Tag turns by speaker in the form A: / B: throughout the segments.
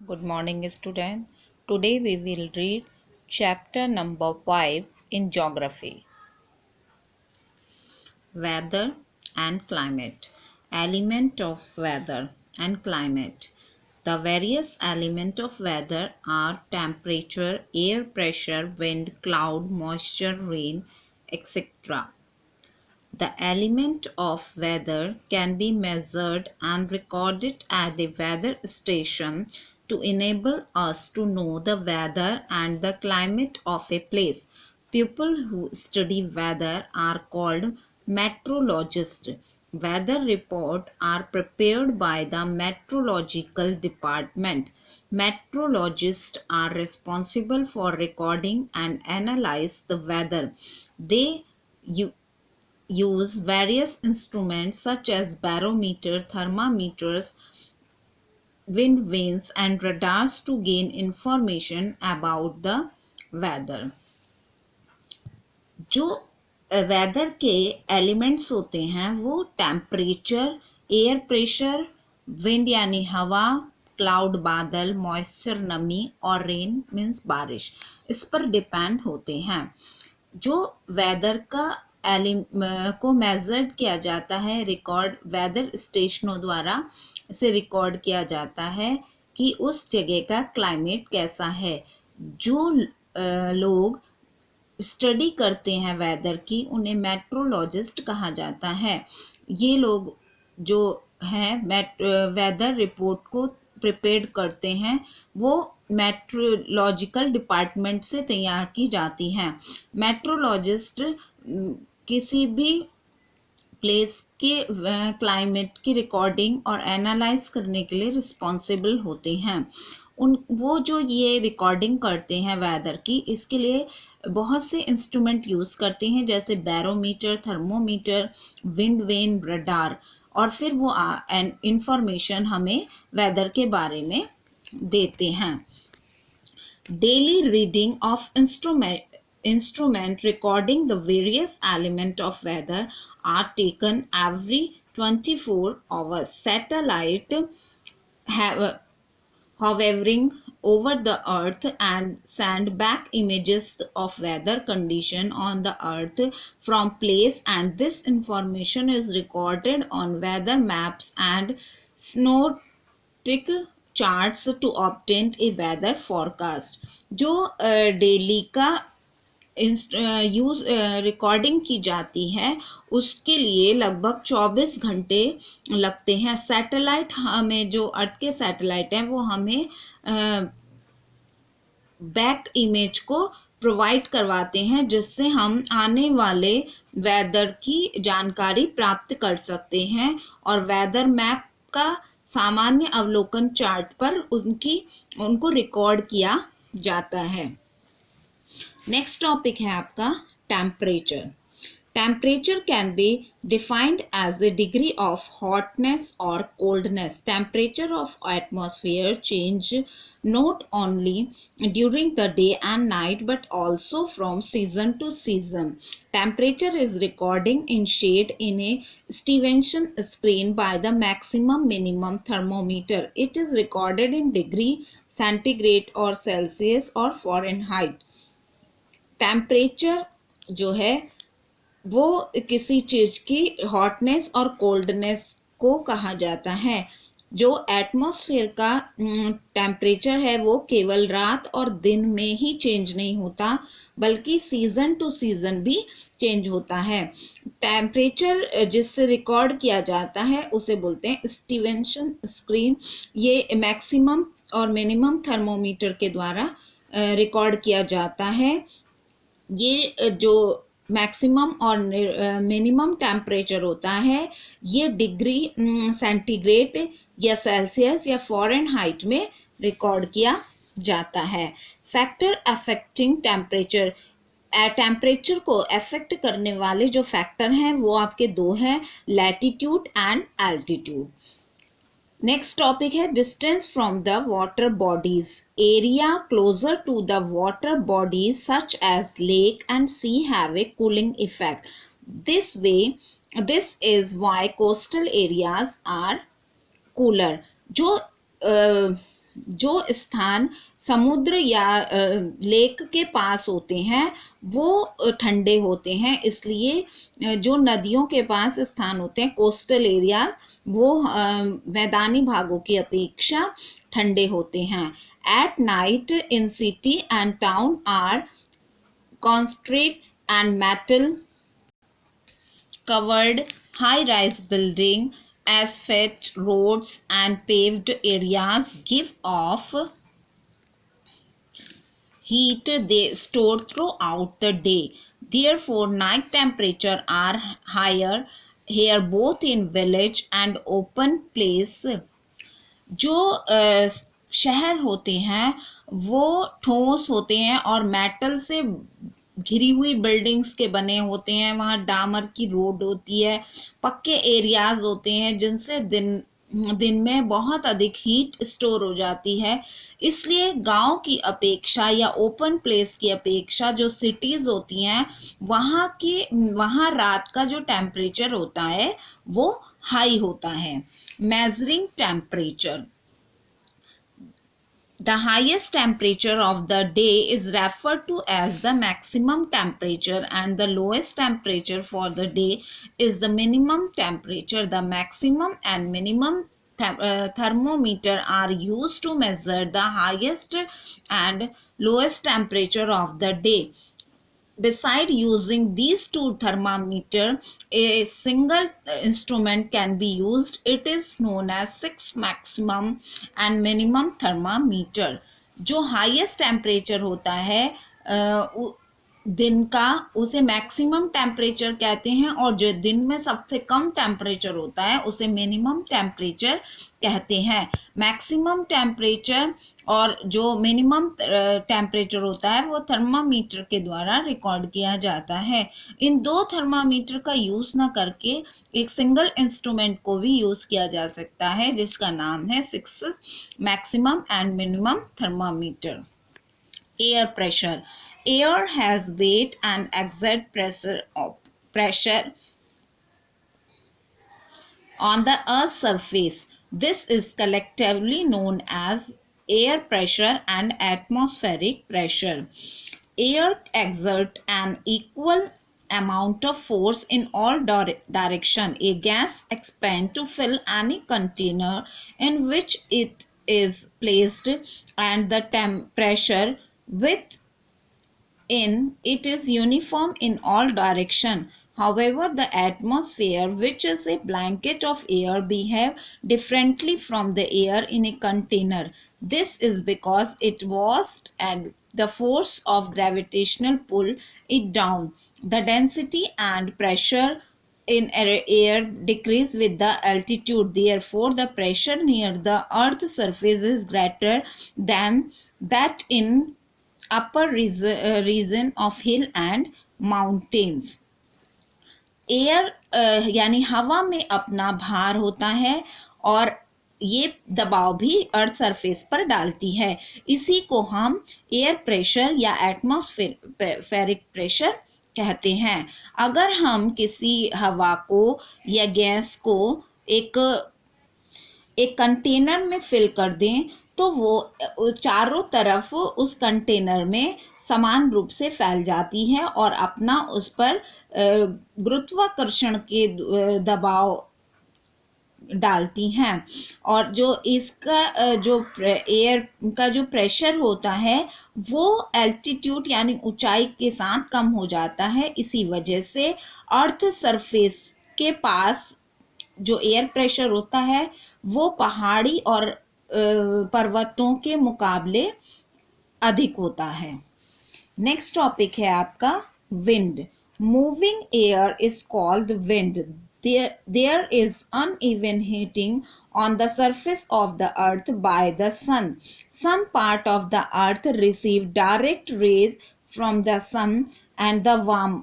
A: Good morning, student. Today we will read chapter number 5 in geography. Weather and climate. Element of weather and climate. The various elements of weather are temperature, air pressure, wind, cloud, moisture, rain, etc. The element of weather can be measured and recorded at the weather station to enable us to know the weather and the climate of a place. People who study weather are called meteorologists. Weather reports are prepared by the meteorological department. Meteorologists are responsible for recording and analyze the weather. They use various instruments such as barometer, thermometers, wind vanes and radars to gain information about the weather. जो weather के elements होते हैं वो temperature, air pressure, wind यानी हवा, cloud बादल, moisture नमी और रेन मीन्स बारिश, इस पर डिपेंड होते हैं. जो वेदर का को मेजर्ड किया जाता है, रिकॉर्ड वेदर स्टेशनों द्वारा इसे रिकॉर्ड किया जाता है कि उस जगह का क्लाइमेट कैसा है. जो लोग स्टडी करते हैं वेदर की उन्हें मेट्रोलॉजिस्ट कहा जाता है. ये लोग जो हैं वेदर रिपोर्ट को प्रिपेयर करते हैं वो मेट्रोलॉजिकल डिपार्टमेंट से तैयार की जाती हैं. मेट्रोलॉजिस्ट किसी भी प्लेस के क्लाइमेट की रिकॉर्डिंग और एनालाइज करने के लिए रिस्पॉन्सिबल होते हैं. वो जो ये रिकॉर्डिंग करते हैं वेदर की, इसके लिए बहुत से इंस्ट्रूमेंट यूज़ करते हैं जैसे barometer, thermometer, wind vane, radar, और फिर वो इंफॉर्मेशन हमें वेदर के बारे में देते हैं. Daily reading of instrument recording the various element of weather are taken every 24 hours. Satellite hovering over the earth and send back images of weather condition on the earth from place, and this information is recorded on weather maps and synoptic charts to obtain a weather forecast. जो daily का recording की जाती है उसके लिए लगभग 24 घंटे लगते हैं. सैटेलाइट हमें, जो अर्थ के सैटेलाइट हैं वो हमें बैक इमेज को प्रोवाइड करवाते हैं जिससे हम आने वाले वेदर की जानकारी प्राप्त कर सकते हैं, और वेदर मैप का सामान्य अवलोकन चार्ट पर उनको रिकॉर्ड किया जाता है. नेक्स्ट टॉपिक है आपका temperature. Temperature can be defined as a degree of hotness और coldness. Temperature of atmosphere change not only during the day and night but also from season to season. Temperature is recording in shade in a Stevenson screen by the maximum minimum thermometer. It is recorded in degree centigrade or Celsius or Fahrenheit. Temperature जो है वो किसी चीज़ की hotness और coldness को कहा जाता है. जो एटमॉस्फेयर का टेम्परेचर है वो केवल रात और दिन में ही चेंज नहीं होता बल्कि सीज़न टू सीज़न भी चेंज होता है. टेम्परेचर जिससे रिकॉर्ड किया जाता है उसे बोलते हैं स्टीवेंसन स्क्रीन. ये मैक्सिमम और मिनिमम थर्मोमीटर के द्वारा रिकॉर्ड किया जाता है. ये जो मैक्सिमम और मिनिमम टेम्परेचर होता है ये डिग्री सेंटीग्रेड या सेल्सियस या फ़ारेनहाइट में रिकॉर्ड किया जाता है. Factor affecting temperature. टेम्परेचर को अफेक्ट करने वाले जो फैक्टर हैं वो आपके दो हैं, latitude and altitude. Next topic है distance from the water bodies. Area closer to the water bodies such as lake and sea have a cooling effect. This is why coastal areas are cooler. जो जो स्थान समुद्र या lake के पास होते हैं वो ठंडे होते हैं, इसलिए जो नदियों के पास स्थान होते हैं कोस्टल एरियाज वो मैदानी भागों की अपेक्षा ठंडे होते हैं। At night in city and town are concrete and metal covered high-rise building, asphalt roads and paved areas give off heat they store throughout the day. Therefore, night temperature are higher here both in village and open place. जो शहर होते हैं वो ठोस होते हैं और metal से घिरी हुई बिल्डिंग्स के बने होते हैं, वहाँ डामर की रोड होती है, पक्के एरियाज होते हैं जिनसे दिन में बहुत अधिक हीट स्टोर हो जाती है। इसलिए गांव की अपेक्षा या ओपन प्लेस की अपेक्षा जो सिटीज़ होती हैं वहाँ रात का जो टेम्परेचर होता है वो हाई होता है। Measuring temperature, the highest temperature of the day is referred to as the maximum temperature and the lowest temperature for the day is the minimum temperature. The maximum and minimum thermometer are used to measure the highest and lowest temperature of the day. Beside using these two thermometers, a single instrument can be used. It is known as 6 maximum and minimum thermometer. जो highest temperature होता है दिन का उसे maximum temperature कहते हैं और जो दिन में सबसे कम टेम्परेचर होता है उसे मिनिमम टेम्परेचर कहते हैं। मैक्सिमम टेम्परेचर और जो मिनिमम टेम्परेचर होता है वो थर्मामीटर के द्वारा रिकॉर्ड किया जाता है। इन दो थर्मामीटर का यूज़ ना करके एक सिंगल इंस्ट्रूमेंट को भी यूज़ किया जा सकता है जिसका नाम है 6 maximum and minimum thermometer. Air pressure, air has weight and exert pressure on the earth's surface. This is collectively known as air pressure and atmospheric pressure. Air exerts an equal amount of force in all direction. A gas expands to fill any container in which it is placed and the pressure with in it is uniform in all direction. However, the atmosphere, which is a blanket of air, behave differently from the air in a container. This is because it was and the force of gravitational pull it down. The density and pressure in air decrease with the altitude. Therefore, the pressure near the earth's surface is greater than that in upper region of hill and mountains. Air यानी हवा में अपना भार होता है और ये दबाव भी अर्थ सरफेस पर डालती है। इसी को हम एयर प्रेशर या एटमॉस्फेरिक प्रेशर कहते हैं। अगर हम किसी हवा को या गैस को एक कंटेनर में फिल कर दें तो वो चारों तरफ उस कंटेनर में समान रूप से फैल जाती है और अपना उस पर गुरुत्वाकर्षण के दबाव डालती हैं और जो इसका जो एयर का जो प्रेशर होता है वो एल्टीट्यूड यानी ऊंचाई के साथ कम हो जाता है। इसी वजह से अर्थ सरफेस के पास जो एयर प्रेशर होता है वो पहाड़ी और पर्वतों के मुकाबले अधिक होता है। नेक्स्ट टॉपिक है आपका wind. Moving air is called wind. There is uneven heating on the surface of the earth by the sun. Some part of the earth receive direct rays from the sun and the warm.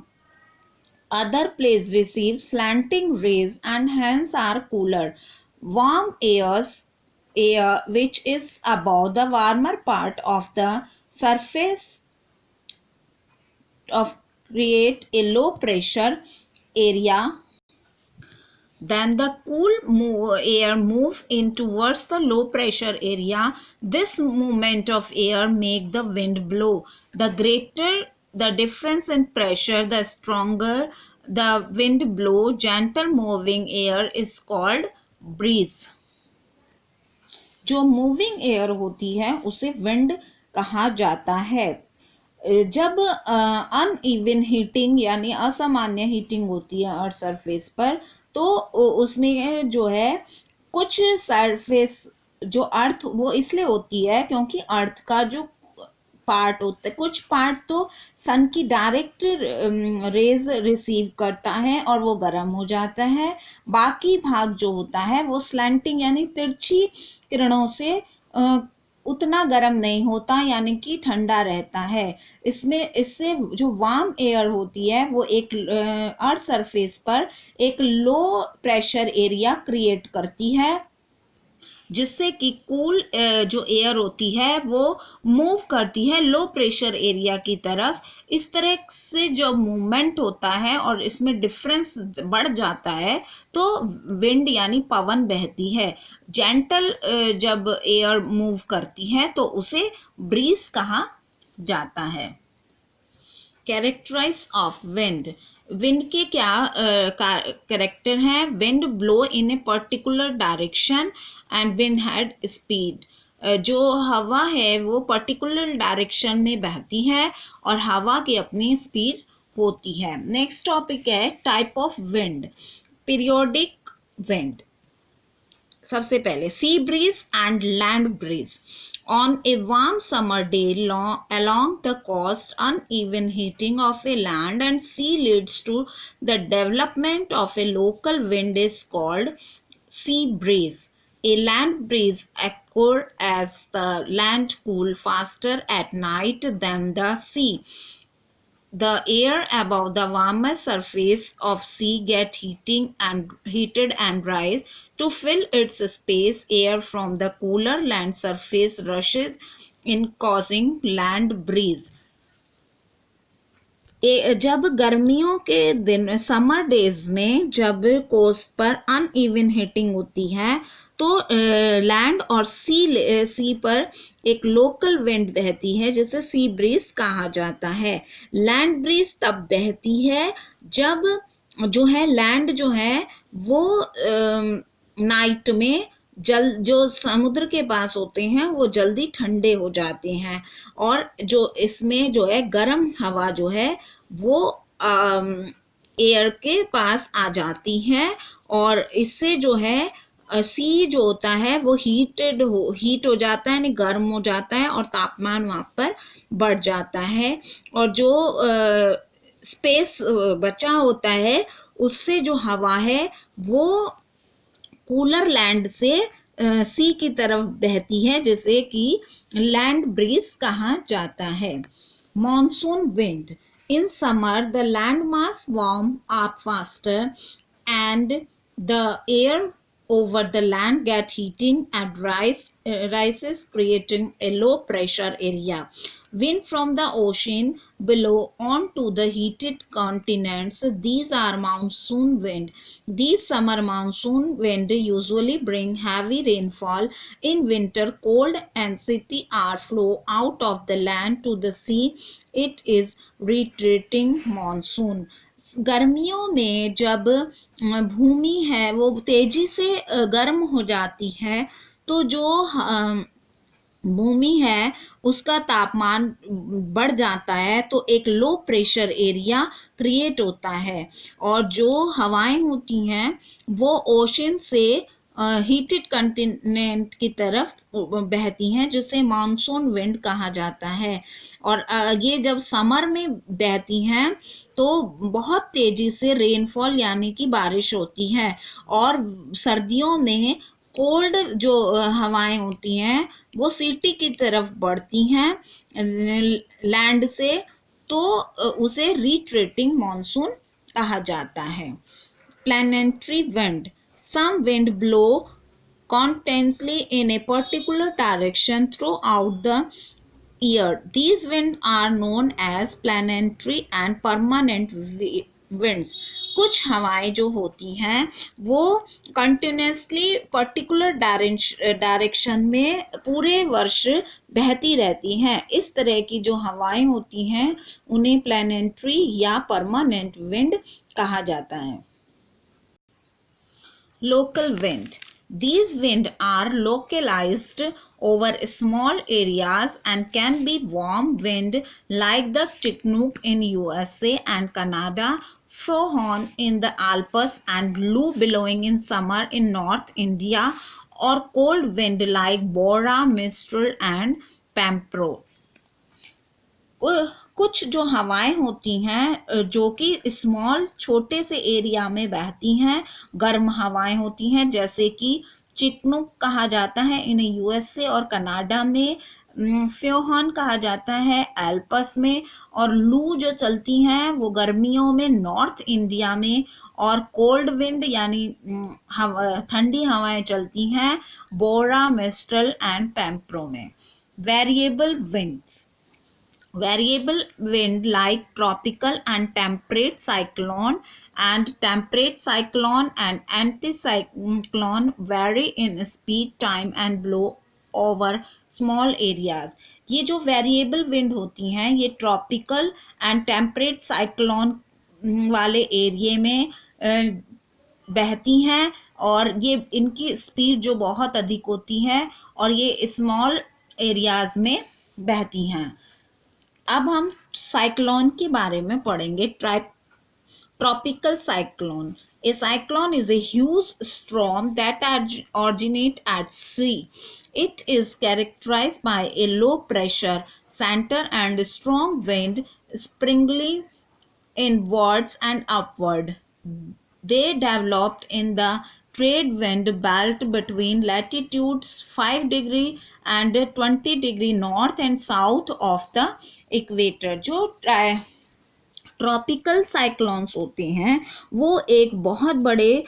A: Other places receive slanting rays and hence are cooler. Warm air which is above the warmer part of the surface of create a low pressure area Then the cool air move in towards the low pressure area. This movement of air make the wind blow. The greater the difference in pressure, the stronger the wind blow. Gentle moving air is called breeze. जो moving air होती है उसे wind कहा जाता है. जब uneven heating यानी असामान्य हीटिंग होती है अर्थ सरफेस पर, तो उसमें जो है कुछ सरफेस जो अर्थ वो इसलिए होती है क्योंकि अर्थ का जो पार्ट होता है, कुछ पार्ट तो सन की डायरेक्ट रेज रिसीव करता है और वो गर्म हो जाता है. बाकी भाग जो होता है वो स्लैंटिंग यानी तिरछी किरणों से उतना गर्म नहीं होता यानी कि ठंडा रहता है. इससे जो वार्म एयर होती है वो एक अर्थ सरफेस पर एक लो प्रेशर एरिया क्रिएट करती है, जिससे कि कूल जो एयर होती है वो मूव करती है लो प्रेशर एरिया की तरफ. इस तरह से जब मूवमेंट होता है और इसमें डिफरेंस बढ़ जाता है तो विंड यानी पवन बहती है. जेंटल जब एयर मूव करती है तो उसे ब्रीज कहा जाता है. Characterise of wind. विंड के क्या कैरेक्टर हैं? Wind blow in a particular direction and wind had speed. जो हवा है वो पर्टिकुलर डायरेक्शन में बहती है और हवा की अपनी स्पीड होती है. नेक्स्ट टॉपिक है type of wind. Periodic wind. सबसे पहले sea breeze and land breeze. On a warm summer day along the coast, uneven heating of a land and sea leads to the development of a local wind is called sea breeze. A land breeze occurs as the land cools faster at night than the sea. The air above the warmer surface of sea get heated and rise. To fill its space, air from the cooler land surface rushes in causing land breeze. जब गर्मियों के दिन summer days में जब coast पर uneven heating होती है तो लैंड और सी पर एक लोकल विंड बहती है जिसे सी ब्रीज कहा जाता है. लैंड ब्रीज तब बहती है जब जो है लैंड जो है वो नाइट में जो समुद्र के पास होते हैं वो जल्दी ठंडे हो जाते हैं और जो इसमें जो है गर्म हवा जो है वो एयर के पास आ जाती है और इससे जो है सी जो होता है वो हीट हो जाता है यानी गर्म हो जाता है और तापमान वहाँ पर बढ़ जाता है और जो स्पेस बचा होता है उससे जो हवा है वो कूलर लैंड से सी की तरफ बहती है जिसे कि लैंड ब्रीज कहा जाता है. Monsoon wind. In summer the land mass warm up faster and the air over the land get heating and rises creating a low pressure area. Wind from the ocean below onto the heated continents. These are monsoon wind. These summer monsoon wind usually bring heavy rainfall. In winter, cold and city air flow out of the land to the sea. It is retreating monsoon. गर्मियों में जब भूमि है वो तेजी से गर्म हो जाती है तो जो भूमि है उसका तापमान बढ़ जाता है तो एक लो प्रेशर एरिया क्रिएट होता है और जो हवाएं होती हैं वो ओशन से हीटेड कंटिनेंट की तरफ बहती हैं जिसे मानसून विंड कहा जाता है. और ये जब समर में बहती हैं तो बहुत तेजी से रेनफॉल यानी कि बारिश होती है और सर्दियों में कोल्ड जो हवाएं होती हैं वो सिटी की तरफ बढ़ती हैं लैंड से तो उसे रिट्रेटिंग मानसून कहा जाता है. Planetary wind. Some wind blow continuously in a particular direction throughout the year. These winds are known as planetary and permanent winds. कुछ हवाएं जो होती हैं वो कंटिन्यूसली पर्टिकुलर डायरेक्शन में पूरे वर्ष बहती रहती हैं। इस तरह की जो हवाएं होती हैं उन्हें प्लैनेटरी या परमानेंट विंड कहा जाता है। Local wind. These winds are localized over small areas and can be warm wind like the Chinook in USA and Canada, Fohon in the Alps and Loo blowing in summer in North India, or cold wind like Bora, Mistral and Pampro. कुछ जो हवाएं होती हैं जो कि small छोटे से area में बहती हैं, गर्म हवाएं होती हैं, जैसे कि चिकनुक कहा जाता है इन्हें यूएसए और कनाडा में, फ्योहन कहा जाता है एल्पस में, और लू जो चलती हैं वो गर्मियों में नॉर्थ इंडिया में, और कोल्ड विंड यानी ठंडी हवाएं चलती हैं बोरा, मिस्ट्रल एंड पैम्प्रो में। Variable winds. Variable wind like tropical and temperate cyclone and anticyclone vary in speed, time and blow over small areas. ये जो वेरिएबल विंड होती हैं ये ट्रॉपिकल एंड टेम्परेट साइक्लोन वाले एरिया में बहती हैं और ये इनकी स्पीड जो बहुत अधिक होती है और ये स्मॉल एरियाज में बहती हैं। अब हम साइक्लोन के बारे में पढ़ेंगे। Tropical cyclone. A cyclone is a huge storm that originates at sea. It is characterized by a low pressure center and strong wind springing inwards and upward. They developed in the trade wind belt between latitudes 5 degree and 20 degree north and south of the equator. जो tropical cyclones होते हैं वो एक बहुत बड़े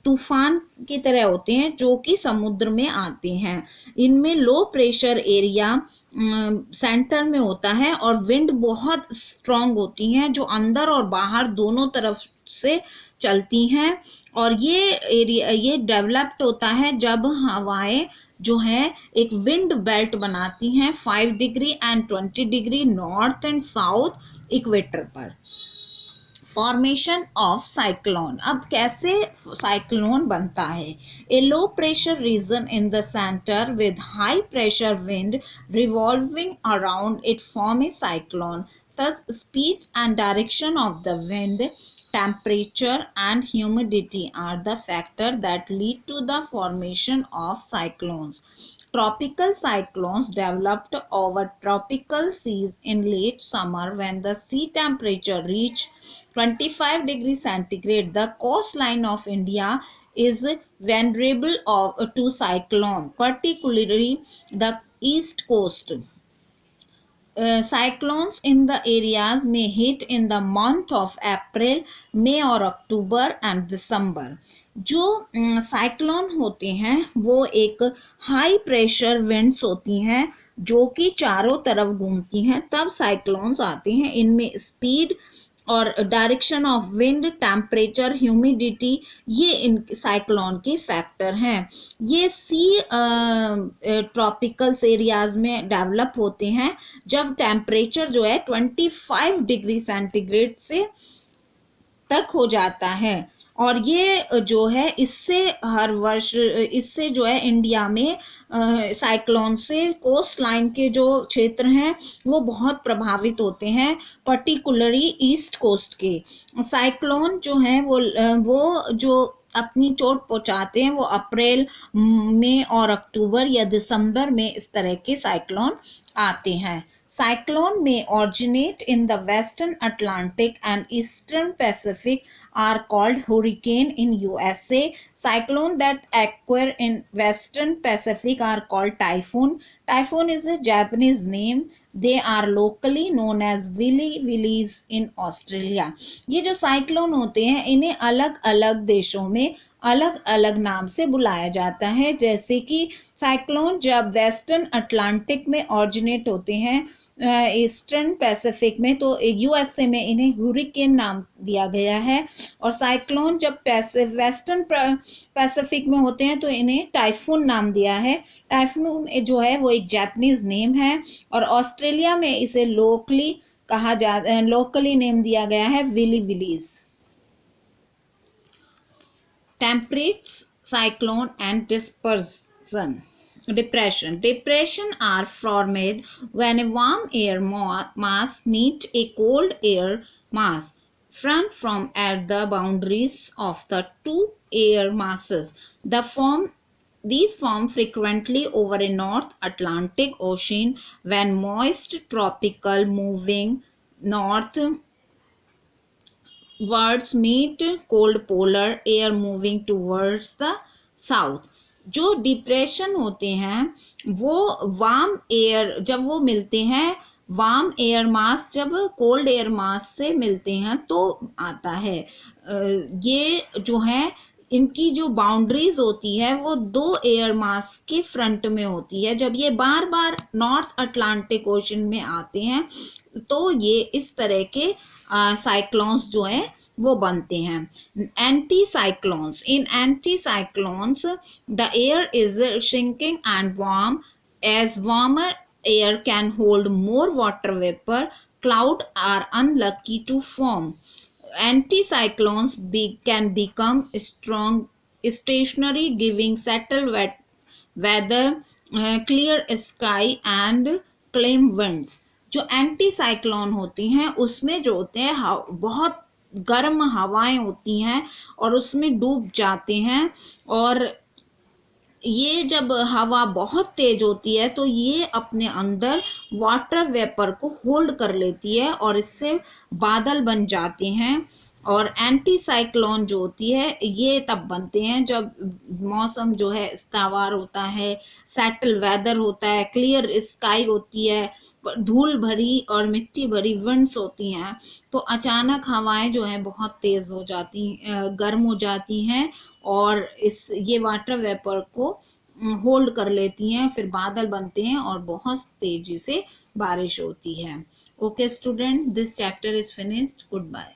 A: तूफान की तरह होते हैं जो कि समुद्र में आते हैं। इनमें लो प्रेशर एरिया सेंटर में होता है और विंड बहुत स्ट्रॉन्ग होती हैं जो अंदर और बाहर दोनों तरफ से चलती हैं और ये डेवलप्ड होता है जब हवाएं जो है एक विंड बेल्ट बनाती हैं 5 degree and 20 degree north and south equator पर। Formation of cyclone. अब कैसे साइक्लोन बनता है? A low pressure region in the centre with high pressure wind revolving around it form a cyclone. Thus, speed and direction of the wind, temperature and humidity are the factors that lead to the formation of cyclones. Tropical cyclones developed over tropical seas in late summer when the sea temperature reached 25 degrees centigrade. The coastline of India is vulnerable to cyclone, particularly the east coast. Cyclones in the areas may hit in the month of April, May और October and दिसंबर. जो cyclone होते हैं वो एक high pressure winds होती हैं जो कि चारों तरफ घूमती हैं तब साइक्लोन्स आते हैं. इनमें स्पीड और direction of wind, temperature, humidity ये इन साइक्लोन के फैक्टर हैं. ये सी ट्रॉपिकल एरियाज में डेवलप होते हैं जब टेम्परेचर जो है 25 डिग्री सेंटीग्रेड से तक हो जाता है और ये जो है इससे हर वर्ष इससे जो है इंडिया में साइक्लोन से कोस्ट लाइन के जो क्षेत्र हैं वो बहुत प्रभावित होते हैं, पर्टिकुलरली ईस्ट कोस्ट के. साइक्लोन जो है वो जो अपनी चोट पहुंचाते हैं वो अप्रैल, मई और अक्टूबर या दिसंबर में इस तरह के साइक्लोन आते हैं. Cyclone may originate in the western Atlantic and eastern Pacific are called hurricane in USA. Cyclone that occur in western Pacific are called typhoon. Typhoon is a Japanese name. They are locally known as willies in Australia. ये जो cyclone होते हैं इन्हें अलग अलग देशों में अलग अलग नाम से बुलाया जाता है, जैसे कि साइक्लोन जब वेस्टर्न अटलांटिक में ऑरिजिनेट होते हैं, ईस्टर्न पैसिफिक में, तो यूएसए में इन्हें हुरिकेन नाम दिया गया है। और साइक्लोन जब वेस्टर्न पैसिफिक में होते हैं तो इन्हें टाइफून नाम दिया है। टाइफून जो है वो एक जापानीज नेम है, और ऑस्ट्रेलिया में इसे लोकली नेम दिया गया है willy willies. Temperate cyclone and depression. Depression are formed when a warm air mass meets a cold air mass front from at the boundaries of the two air masses. These form frequently over a North Atlantic Ocean when moist tropical moving north words meet cold polar air moving towards the south. जो depression होते हैं वो warm air जब वो मिलते हैं, warm air mass जब cold air mass से मिलते हैं तो आता है। ये जो है इनकी जो बाउंड्रीज होती है वो दो एयर मास के फ्रंट में होती है। जब ये बार बार नॉर्थ अटलांटिक ओशन में आते हैं तो ये इस तरह के साइक्लोन्स जो है वो बनते हैं। Anticyclones, in anticyclones the air is shrinking and warm as warmer air can hold more water vapor, clouds are unlikely to form. Anticyclones can become strong, stationary, giving settled weather, clear sky and calm winds. जो anti cyclone होती हैं उसमें जो होते हैं बहुत गर्म हवाएं होती हैं और उसमें डूब जाते हैं, और ये जब हवा बहुत तेज होती है तो ये अपने अंदर वाटर वेपर को होल्ड कर लेती है और इससे बादल बन जाते हैं। और एंटी साइक्लोन जो होती है ये तब बनते हैं जब मौसम जो है स्थावर होता है, सेटल वेदर होता है, क्लियर स्काई होती है, धूल भरी और मिट्टी भरी विंड्स होती हैं, तो अचानक हवाएं जो है बहुत तेज हो जाती, गर्म हो जाती हैं और ये वाटर वेपर को होल्ड कर लेती हैं, फिर बादल बनते हैं और बहुत तेजी से बारिश होती है। Okay student, this chapter is finished. Good bye.